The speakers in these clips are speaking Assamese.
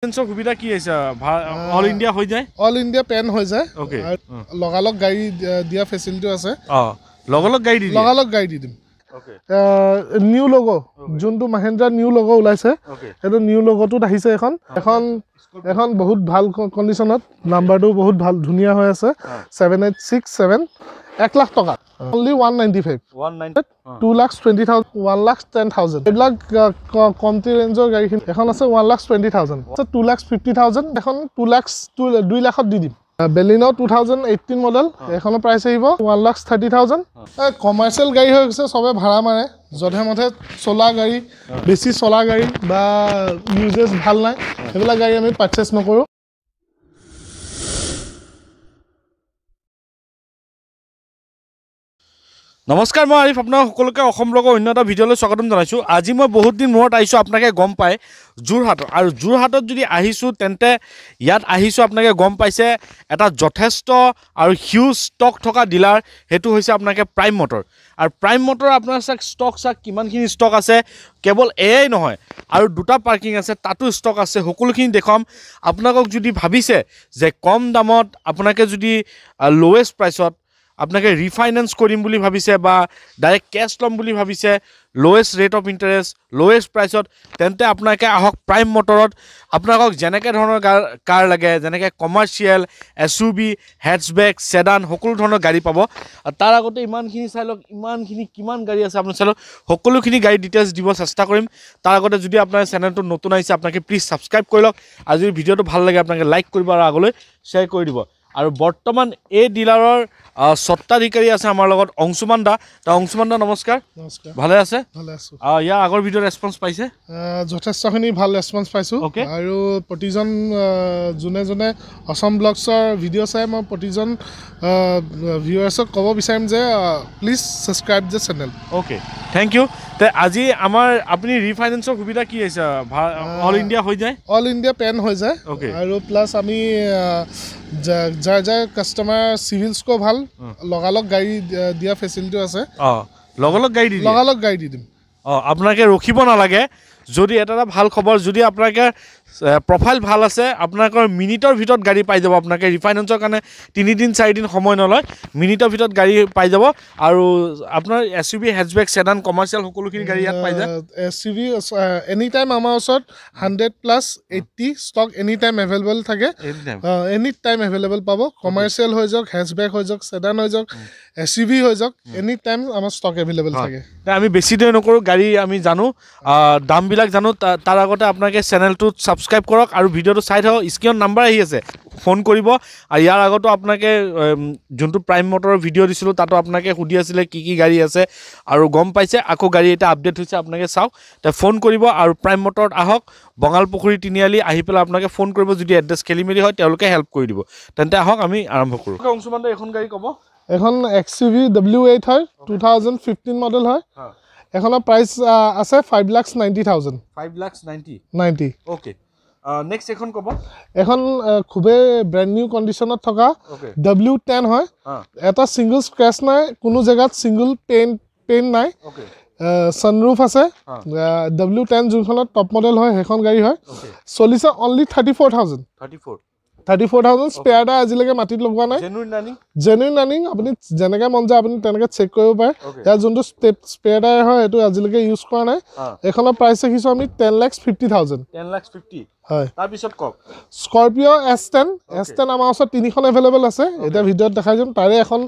ইন্স্যুৰেন্সৰ সুবিধা কি আছে অল ইন্ডিয়া হৈ যায় অল ইন্ডিয়া পেন হৈ যায় ওকে লগালগ গাড়ী দিয়া ফেচিলিটি আছে লগালগ গাড়ী দি দিম ওকে নিউ লোগো যোনটো মহিন্দ্ৰা নিউ লোগো ওলাইছে সেইটো নিউ লোগোটোত আহিছে এখন বহুত ভাল কণ্ডিশ্যনত নাম্বাৰটো বহুত ভাল ধুনীয়া হৈ আছে 7867 1 লাখ টকা only 195 2,20,000 1,10,000 এইবিলাক কমতি ৰেঞ্জৰ গাড়ীখিনি এখন আছে 1,20,000 2,50,000 এখন 2 লাখত দি দিম বেলিনো 2018 মডেল এখনৰ প্ৰাইস আহিব 1,30,000 কমাৰ্চিয়েল গাড়ী হৈ গৈছে সবে ভাড়া মাৰে জধে মধে চলা গাড়ী বেছি চলা গাড়ী বা ইউজেস ভাল নাই সেইবিলাক গাড়ী আমি পাৰচেজ নকৰো নমস্কাৰ মই আৰিফ আপোনাক সকলোকে অসম ব্লগৰ অন্য এটা ভিডিঅ'লৈ স্বাগতম জনাইছো আজি মই বহুত দিন মূৰত আহিছো আপোনাকে গম পায় যোৰহাটত আৰু যোৰহাটত যদি আহিছো তেন্তে ইয়াত আহিছো আপোনাকে গম পাইছে এটা যথেষ্ট আৰু হিউজ ষ্টক থকা ডিলাৰ হেতু হৈছে আপোনাকে প্ৰাইম মটৰ আৰু প্ৰাইম মটৰ আপোনাৰ ষ্টক কিমানখিনি ষ্টক আছে কেৱল এয়াই নহয় আৰু দুটা পাৰ্কিং আছে তাতো ষ্টক আছে সকলোখিনি দেখাম আপোনাকক যদি ভাবিছে যে কম দামত আপোনাকে যদি লোৱেষ্ট প্ৰাইচত আপনাকে রিফাইন্যান্স করিম বুলি ভাবিছে বা ডাইরেক্ট ক্যাশ লম বুলি ভাবিছে lowest rate of interest lowest প্রাইসত তেন্তে আপনাকে আহক প্রাইম মোটরত আপনাকক যেনেকে ধৰণৰ কাৰ লাগে যেনেকে কমাৰ্শিয়াল এসইউভি হেডসব্যাক সেডান সকলো ধৰণৰ গাড়ী পাব তাৰ আগতে ইমানখিনি চাই লওক ইমানখিনি কিমান গাড়ী আছে আপুনি চালো সকলোখিনি গাড়ী ডিটেইলছ দিব চেষ্টা কৰিম তাৰ আগতে যদি আপোনাৰ চেনেলটো নতুন আহিছে আপোনাকে প্লিজ সাবস্ক্ৰাইব কৰি লওক আৰু যদি ভিডিঅটো ভাল লাগে আপোনাকে লাইক কৰিব আৰু আগলৈ শ্বেয়াৰ কৰি দিব আৰু বৰ্তমান এই ডিলাৰৰ সত্তাধিকাৰী আছে আমাৰ লগত অংশুমান দা নমস্কাৰ ভালে আছে ইয়াৰ আগৰ ভিডিঅ' ৰেছপন্স পাইছে যথেষ্টখিনি ভাল ৰেছপন্স পাইছো আৰু প্ৰতিজন জনে অসম ব্লগছৰ ভিডিঅ' চাই মই প্ৰতিজন ভিউৱাৰ্ছক ক'ব বিচাৰিম যে please subscribe the channel okay thank you তে আজি আমাৰ আপুনি ৰিফাইন্যান্সৰ সুবিধা কি আছে অল ইন্ডিয়া হৈ যায় অল ইন্ডিয়া পেন হৈ যায় আৰু প্লাস আমি যাৰ কাস্টমাৰ সিভিল স্কোৰ ভাল লগালগ গাড়ী দিয়া ফেচিলিটি আছে লগালগ গাড়ী দি দিম আপোনাকে ৰখিব নালাগে যদি এটা ভাল খবৰ যদি আপোনাকে প্ৰফাইল ভাল আছে আপোনাকৰ মিনিটৰ ভিতৰত গাড়ী পাই যাব আপোনাকে ৰিফাইন্যান্সৰ কাৰণে 3 দিন 4 দিন সময় নলয় মিনিটৰ ভিতৰত গাড়ী পাই যাব আৰু আপোনাৰ এসইউভি হেডসব্যাক সেডান কমাৰ্শিয়াল সকলোখিনি গাড়ী ইয়াত পাই যায় এসইউভি এনি টাইম আমাৰ ওচৰত 100+80 ষ্টক এনি টাইম এভেইলেবল থাকে এনি টাইম এভেইলেবল পাব কমাৰ্শিয়াল হৈ যাওক হেডসব্যাক হৈ যাওক সেডান হৈ যাওক এসইউভি হৈ যাওক এনি টাইম আমাৰ ষ্টক এভেইলেবল থাকে আমি বেছি দেৰি নকৰো গাড়ী আমি জানো দামবিলাক জানো তাৰ আগতে আপোনাকে চেনেলটো সাবস্ক্ৰাইব কৰক আৰু ভিডিঅটো চাই থাকক স্ক্ৰীনত নাম্বাৰ আহি আছে ফোন কৰিব আৰু ইয়াৰ আগতো আপোনাকে যোনটো প্ৰাইম মটৰৰ ভিডিঅ' দিছিলোঁ তাতো আপোনাকে সুধি আছিলে কি গাড়ী আছে আৰু গম পাইছে আকৌ গাড়ী এটা আপডেট হৈছে আপোনাকে চাওক তে ফোন কৰিব আৰু প্ৰাইম মটৰত আহক বঙালপুখুৰী তিনিআলি আহি পেলাই আপোনাকে ফোন কৰিব যদি এড্ৰেছ খেলিমেলি হয় তেওঁলোকে হেল্প কৰি দিব তেন্তে আহক আমি আৰম্ভ কৰোঁ অংশুমান এখন গাড়ী ক'ব এখন এক্সইউভি W8 হয় 2015 মডেল হয় এখনৰ প্ৰাইস আছে 5,90,000 5,90 ওকে নেক্সট এখন ক'ব এখন খুবে ব্র্যান্ড নিউ কন্ডিশনত থকা W10 হয় এটা সিঙ্গল স্ক্র্যাচ নাই কোনো জায়গাত সিঙ্গল পেইন নাই সানরুফ আছে W10 যোনখনত টপ মডেল হয় হেখন গাড়ী হয় চলিছে অনলি 34,000 স্পেয়াৰ দা আজিলৈকে মাটিত লগোৱা নাই জেনুইন ৰানিং আপুনি যেনেকৈ মন যায় আপুনি তেনেকৈ চেক কৰিব পাৰে ইয়াৰ যোনটো স্পেয়াৰ টায়াৰ হয় এইটো আজিলৈকে ইউজ কৰা নাই এখনৰ প্ৰাইচ ৰাখিছো আমি 10,50,000 হয় তাৰপিছত কওক স্কৰপিঅ S10 আমাৰ ওচৰত তিনিখন এভেইলেবল আছে এটা ভিডিঅ'ত দেখাই দিম তাৰে এখন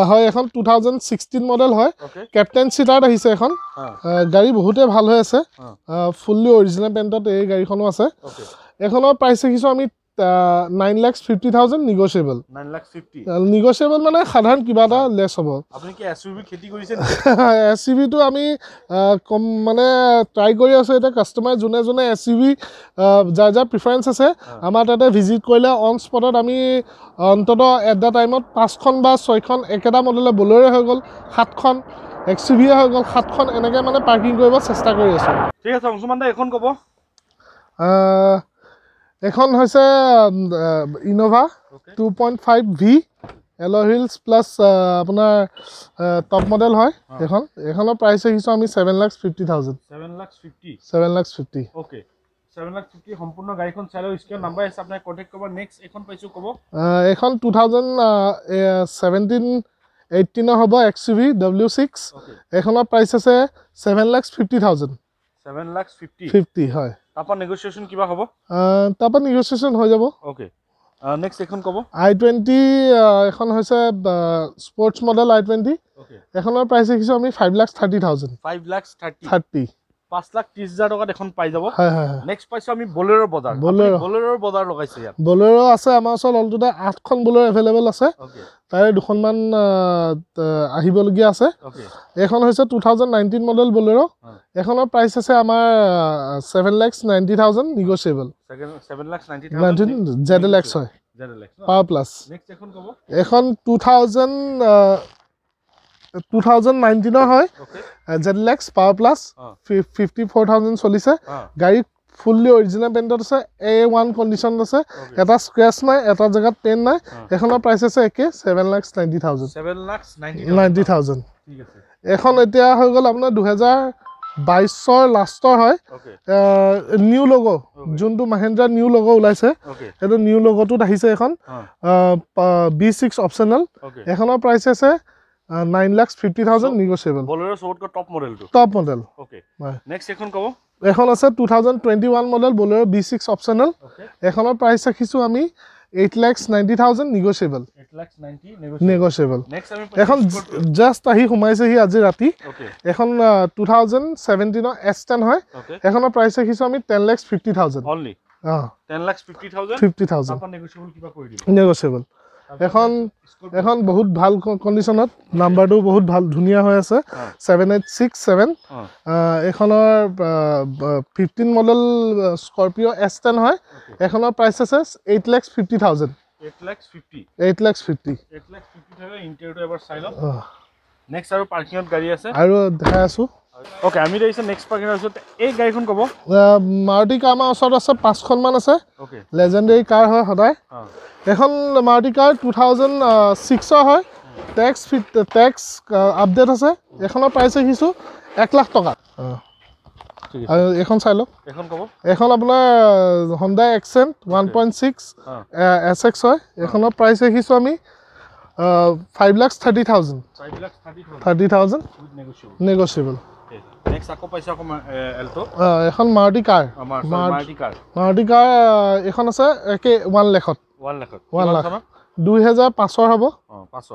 হয় এখন 2016 মডেল হয় কেপ্টেন সিটাৰ আহিছে এখন গাড়ী বহুতে ভাল হৈ আছে ফুললি অৰিজিনেল পেইণ্টত এই গাড়ীখনো আছে এখনৰ প্ৰাইচ ৰাখিছো আমি 9,50,000 নিগোশিয়েবল 9,50 নিগোশিয়েবল মানে সাধাৰণ কিবা এটা লেছ হ'ব আপুনি কি এসইউভি খেতি কৰিছে এসইউভি টো আমি কম মানে ট্ৰাই কৰি আছো এটা কাস্টমাৰ জনে এসইউভি যাৰ প্ৰিফাৰেন্স আছে আমাৰ তাতে ভিজিট কৰিলে অন স্পটত আমি অন্তত এট দা টাইমত 5খন বা 6খন একেটা মডেলে বলেৰো হৈ গ'ল 7খন এক্সইউভি হৈ গ'ল 7খন এনেকৈ মানে পাৰ্কিং কৰিব চেষ্টা কৰি আছো ঠিক আছে অংশুমান দা এখন ক'ব এখন হৈছে ইনোভা 2.5V এলো হিলছ প্লাস আপোনাৰ টপ মডেল হয় এখনৰ প্ৰাইস ৰাখিছো আমি 7,50,000 7,50,000 ওকে 7,50,000 সম্পূৰ্ণ গাড়ীখন চাই লও স্ক্ৰীন নাম্বাৰ আছে আপোনাক কন্টাক্ট কৰিব নেক্সট এখন পাইছো ক'ব এখন 2017 18 হ'ব XUV W6 এখনৰ প্ৰাইস আছে 7,50,000 7,50,000 হয় তাপা নেগোসিয়েশন কিবা হ'ব তাপা নেগোসিয়েশন হৈ যাব ওকে নেক্সট এখন ক'ব i20 এখন হৈছে স্পোর্টস মডেল i20 ওকে এখনৰ প্ৰাইস দেখিছো আমি 5,30,000 5,30,000 5,30,000 টকাত এখন পাই যাব হয় হয় নেক্সট পাইছো আমি বলেৰো বজাৰ লগাইছে ইয়াত বলেৰো আছে আমাৰ ওচৰত অলটোতে 8খন বলেৰো अवेलेबल আছে ওকে তাৰে দুখনমান আহিবলগীয়া আছে ওকে এখন হৈছে 2019 মডেল বলেৰো এখনৰ প্ৰাইস আছে আমাৰ 7,90,000 নেগোশিয়েবল 7,90,000 ZLX হয় ZLX পাৱাৰ প্লাস নেক্সট এখন ক'ব এখন 2019 হয় ZLX পাৱাৰ প্লাস 54,000 চলিছে গাড়ী ফুললি অৰিজিনাল পেইণ্টত আছে A1 কন্ডিশন আছে এটা স্ক্ৰ্যাচ নাই এটা জায়গাত পেইন্ট নাই এখনৰ প্ৰাইস আছে একে 7,90,000 7,90,000 ঠিক আছে এখন এতিয়া হৈ গল আপোনাৰ 2022 ৰ লাষ্টৰ হয় নিউ লোগো যোনটো মহিন্দ্ৰা নিউ লোগো ওলাইছে এটো নিউ লোগোটোত আহিছে এখন B6 অপশনাল এখনৰ প্ৰাইস আছে 9,50,000 নেগোশিয়েবল বলেৰো সবতকৈ টপ মডেল ওকে নেক্সট এখন ক'ব এখন আছে 2021 মডেল বলেৰো B6 অপশনাল এখনৰ প্ৰাইস ৰাখিছো আমি 8,90,000 নেগোশিয়েবল 8,90,000 নেগোশিয়েবল নেক্সট আমি এখন জাস্ট আহি সোমাইছেহি আজি ৰাতি এখন 2017 S10 হয় এখনৰ প্ৰাইস ৰাখিছো আমি 10,50,000 অনলি 10,50,000 50,000 আপা নেগোশিয়েবল কিবা কৰি দিব নেগোশিয়েবল এখন বহুত ভাল কন্ডিশনত নাম্বাৰটো বহুত ভাল ধুনিয়া হৈ আছে 7867 এখনৰ 15 মডেল স্কৰপিও S10 হয় এখনৰ প্ৰাইস আছে 8,50,000 8,50,000 ইন্টেৰিয়ৰটো এবাৰ চাই লও নেক্সট আৰু পাৰ্কিংত গাড়ী আছে আৰু দেখাই আছো ওকে আমি দেখিছো নেক্সট পাৰ্কিংৰ আছে এই গাড়ীখন ক'ব মাৰুতি কাৰ আমাৰ ওচৰত আছে 5খন মান আছে ওকে লেজেণ্ডাৰী কাৰ হয় সদায় এখন মাৰুতি কাৰ 2006 হয় টেক্স আপডেট আছে এখনৰ প্ৰাইস দেখিছো 1,00,000 টকা ঠিক আছে আৰু এখন চাই লওক এখন ক'ব এখন আপোনাৰ Honda Accent 1.6 SX হয় এখনৰ প্ৰাইস দেখিছো আমি 5,30,000 30,000 নেগোশিয়েবল নেক্সট আকৌ পাইছো আকৌ এল্টো এখন মাৰুতি কাৰ এখন আছে একে 1,00,000 2005 হ'ব 5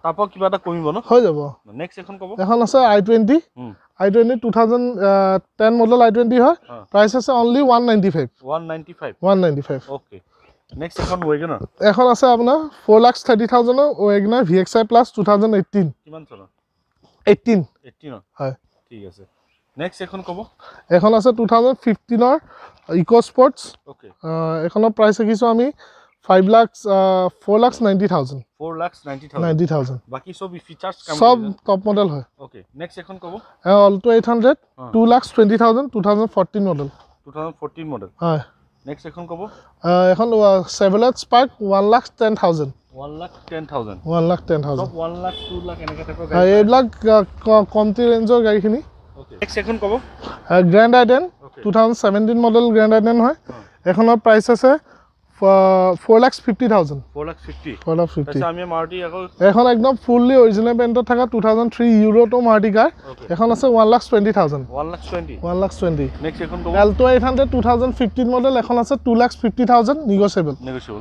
তাপা কিবা এটা কমিব ন হৈ যাব নেক্সট এখন ক'ব এখন আছে i20 2010 মডেল i20 হয় প্ৰাইস আছে অনলি 195 ওকে নেক্সট এখন ওয়েগনাৰ এখন আছে আপোনাৰ 4,30,000 ৰ ওয়েগনাৰ VXI প্লাস 2018 কিমান চলা 18 হয় ঠিক আছে নেক্সট এখন ক'ব এখন আছে 2015 ৰ ইকো স্পৰ্টস ওকে এখনৰ প্ৰাইস দেখিছো আমি 4,90,000 বাকি সব ফিচার্স সব টপ মডেল হয় ওকে নেক্সট এখন ক'ব অল্টো 800 2,20,000 2014 মডেল হয় নেক্সট এখন ক'ব এখন Chevrolet Spark 1,10,000 সব 1,00,000 2,00,000 এনেকা টাইপৰ গাড়ী এইবিলাক কমতি ৰেঞ্জৰ গাড়ীখিনি ওকে নেক্সট এখন ক'ব গ্ৰ্যান্ড আইডেন 2017 মডেল গ্ৰ্যান্ড আইডেন হয় এখনৰ প্ৰাইস আছে 4,50,000 4,50 আমি মাৰুতি আকৌ এখন একদম ফুললি অৰিজিনাল পেইণ্টত থকা 2003 ইউৰোটো মাৰুতি কাৰ এখন আছে 1,20,000 1,20,000 নেক্সট এখন ক'ব Alto 800 2015 মডেল এখন আছে 2,50,000 নেগোশিয়েবল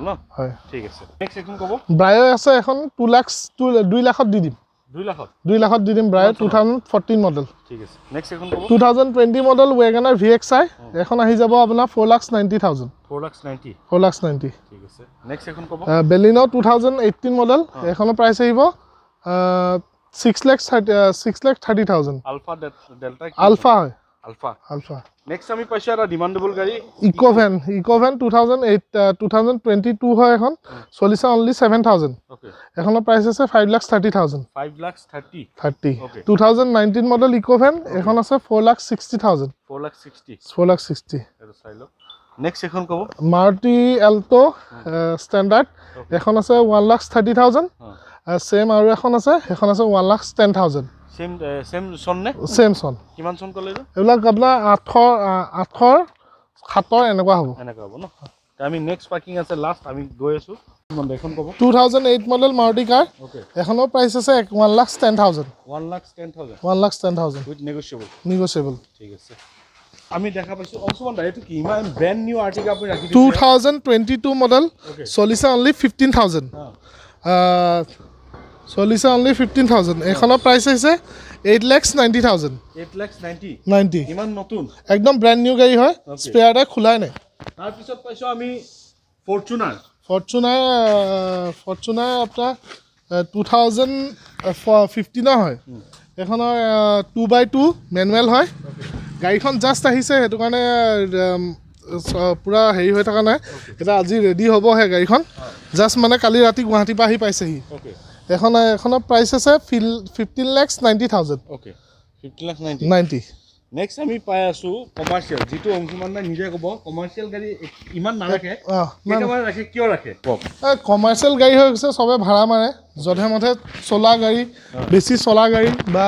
ন হয় ঠিক আছে নেক্সট এখন ক'ব ব্ৰায়ো আছে এখন 2,00,000 দি দিম 2,00,000 দি দিম ব্ৰায়ো 2014 মডেল ঠিক আছে নেক্সট এখন ক'ব 2020 মডেল ওয়েগনাৰ VXI এখন আহি যাব আপোনাৰ 4,90,000 4,90,000 ঠিক আছে নেক্সট এখন ক'ব বেলিনো 2018 মডেল এখনৰ প্ৰাইস আহিব 6,30,000 আলফা হয় আলফা নেক্সট আমি পাইছো এটা ডিমান্ডেবল গাড়ী ইকোভেন 2022 হয় এখন চলিছে অনলি 7,000 ওকে এখনৰ প্ৰাইস আছে 5,30,000 ওকে 2019 মডেল ইকোভেন এখন আছে 4,60,000 4,60 এটা চাই লও নেক্সট এখন ক'ব মাৰুতি এল্টো ষ্টেণ্ডাৰ্ড এখন আছে 1,30,000 সেম আৰু এখন আছে 1,10,000 সেম সন নে সেম সন কিমান সন কলে এবিলাক আপোনাৰ 8 7 এনেকুৱা হ'ব এনেকুৱা হ'ব ন আমি নেক্সট পাৰ্কিং আছে লাষ্ট আমি গৈ আছো এখন ক'ব 2008 মডেল মাৰুতি কাৰ ওকে এখনৰ প্ৰাইচ আছে 1,10,000 1,10,000 উইথ নেগোশিয়েবল ঠিক আছে আমি দেখা পাইছো অংশমান এইটো কি ইমান ব্র্যান্ড নিউ আৰ্টিকা আপুনি ৰাখি দিছে 2022 মডেল চলিছে অনলি 15,000 চলিছে অনলি 15,000 এখনৰ প্ৰাইচ আছে 8,90,000 8,90 ইমান নতুন একদম ব্ৰ্যান্ড নিউ গাড়ী হয় স্পেয়াৰ টাই খোলাই নাই তাৰ পিছত পাইছো আমি ফৰচুনাৰ আপোনাৰ 2015 হয় এখনৰ 2x2 মেনুৱেল হয় গাড়ীখন জাষ্ট আহিছে সেইটো কাৰণে পুৰা হেৰি হৈ থকা নাই এটা আজি ৰেডি হ'বহে গাড়ীখন জাষ্ট মানে কালি ৰাতি গুৱাহাটীৰ পৰা আহি পাইছেহি এখনৰ প্ৰাইচ আছে 15,90,000 ওকে 15,90 নেক্সট আমি পাই আছো কমাৰ্শিয়েল যেটো অংশমান নিজে ক'ব কমাৰ্শিয়েল গাড়ী ইমান নাৰাখে কেইটামান ৰাখে কিয় ৰাখে কমাৰ্শিয়েল গাড়ী হৈ গৈছে সবে ভাড়া মাৰে যধে মধে চলা গাড়ী বেছি চলা গাড়ী বা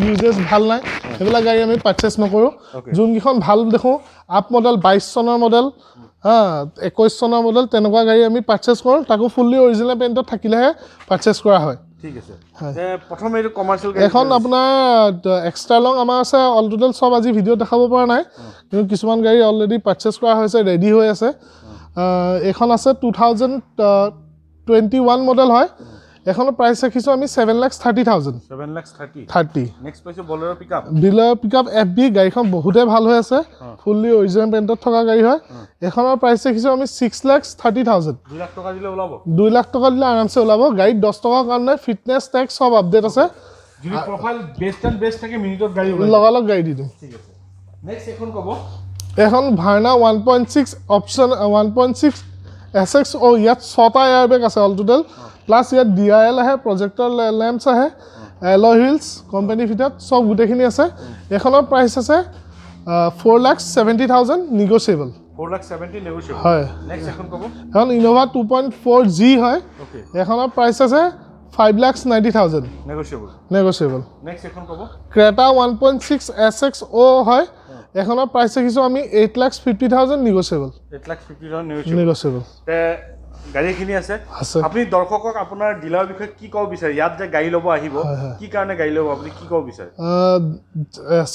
ইউজেছ ভাল নাই সেইবিলাক গাড়ী আমি পাৰচেছ নকৰোঁ যোনকেইখন ভাল দেখোঁ আপ মডেল 22 চনৰ মডেল 21 চনৰ মডেল তেনেকুৱা গাড়ী আমি পাৰচেছ কৰোঁ তাকো ফুল্লি অৰিজিনেল পেইণ্টত থাকিলেহে পাৰচেছ কৰা হয় ঠিক আছে প্ৰথম এইটো কমাৰ্শিয়েল এখন আপোনাৰ এক্সট্ৰা লং আমাৰ আছে অল টোটেল সব আজি ভিডিঅ' দেখাব পৰা নাই কিন্তু কিছুমান গাড়ী অলৰেডি পাৰচেছ কৰা হৈছে ৰেডি হৈ আছে এখন আছে 2021 মডেল হয় এখনৰ প্ৰাইচ ৰাখিছোঁ আমি 7,30,000 নেক্সট পাইছো বলেৰো পিকআপ FB গাড়ীখন বহুতে ভাল হৈ আছে ফুল্লি অৰিজিনেল পেইণ্টত থকা গাড়ী হয় এখনৰ প্ৰাইচ ৰাখিছোঁ আমি 6,30,000 2 লাখ টকা দিলে ওলাব 2 লাখ টকা দিলে আৰামছে ওলাব গাড়ীত 10 টকাৰ কাৰণে ফিটনেছ টেক্স সব আপডেট আছে যদি প্ৰফাইল বেষ্ট থাকে মিনিটত গাড়ী ওলাব লগালগ গাড়ী দি দিম ঠিক আছে নেক্সট এখন ক'ব এখন ভাৰ্না 1.6 অপশ্যন 1.6 SX ইয়াত 6টা এয়াৰবেগ আছে অল টোটেল প্লাছ ইয়াত DRL আহে প্ৰজেক্টৰ লেম্পছ আহে এলয় হুইলছ কোম্পানী ফিটত সব গোটেইখিনি আছে এখনৰ প্ৰাইচ আছে 4,70,000 নেগোশিয়েবল 4,70,000 নেগোশিয়েবল হয় নেক্সট এখন ক'ব এখন ইনোভা 2.4G হয় এখনৰ প্ৰাইচ আছে 5,90,000 নেগোশিয়েবল নেক্সট এখন ক'ব ক্ৰেটা 1.6 SXO হয় এখনৰ প্ৰাইচ ৰাখিছোঁ আমি 8,50,000 নেগোশিয়েবল 8,50,000 নেগোশিয়েবল গাড়ীখিনি আছে আপুনি দৰ্শকক আপোনাৰ ডিলাৰৰ বিষয়ে কি ক'ব বিচাৰে ইয়াত যে গাড়ী ল'ব আহিব কি কাৰণে গাড়ী ল'ব আপুনি কি ক'ব বিচাৰে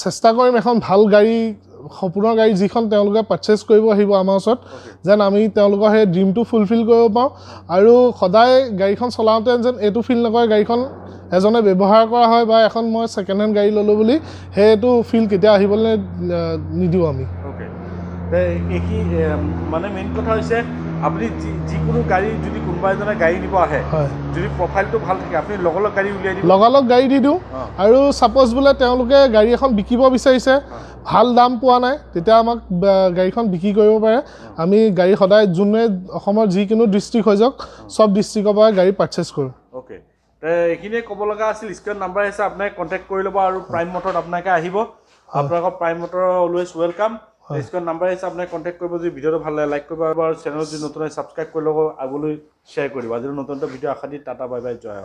চেষ্টা কৰিম এখন ভাল গাড়ী সপোনৰ গাড়ী যিখন তেওঁলোকে পাৰচেছ কৰিব আহিব আমাৰ ওচৰত যেন আমি তেওঁলোকৰ সেই ড্ৰিমটো ফুলফিল কৰিব পাৰোঁ আৰু সদায় গাড়ীখন চলাওঁতে যেন এইটো ফিল নকৰে গাড়ীখন এজনে ব্যৱহাৰ কৰা হয় বা এখন মই ছেকেণ্ড হেণ্ড গাড়ী ল'লোঁ বুলি সেইটো ফিল কেতিয়া আহিবলৈ নিদিওঁ আমি মানে মেইন কথা হৈছে আপুনি যিকোনো গাড়ী যদি কোনোবা এজনে গাড়ী নিব আহে যদি প্ৰফাইলটো ভাল থাকে আপুনি লগালগ গাড়ী উলিয়াই দিব লগালগ গাড়ী দি দিওঁ আৰু ছাপ'জ বোলে তেওঁলোকে গাড়ী এখন বিকিব বিচাৰিছে ভাল দাম পোৱা নাই তেতিয়া আমাক গাড়ীখন বিক্ৰী কৰিব পাৰে আমি গাড়ী সদায় যোনে অসমৰ যিকোনো ডিষ্ট্ৰিক্ট হৈ যাওক সব ডিষ্ট্ৰিক্টৰ পৰা গাড়ী পাৰচেছ কৰোঁ অ'কে এইখিনিয়ে ক'ব লগা আছিল স্ক্ৰীণ নাম্বাৰ আছে আপোনাক কণ্টেক্ট কৰি ল'ব আৰু প্ৰাইম মটৰত আপোনালোকে আহিব আপোনালোকৰ prime motor always welcome screen number আছে আপোনাক কণ্টেক্ট কৰিব যদি ভিডিঅ'টো ভাল লাগে লাইক কৰিব আৰু চেনেলত যদি নতুন ছাবস্ক্ৰাইব কৰি ল'ব আগলৈ শ্বেয়াৰ কৰিব আজিৰ নতুন এটা ভিডিঅ' আশা দি টাটা বাই বাই জয়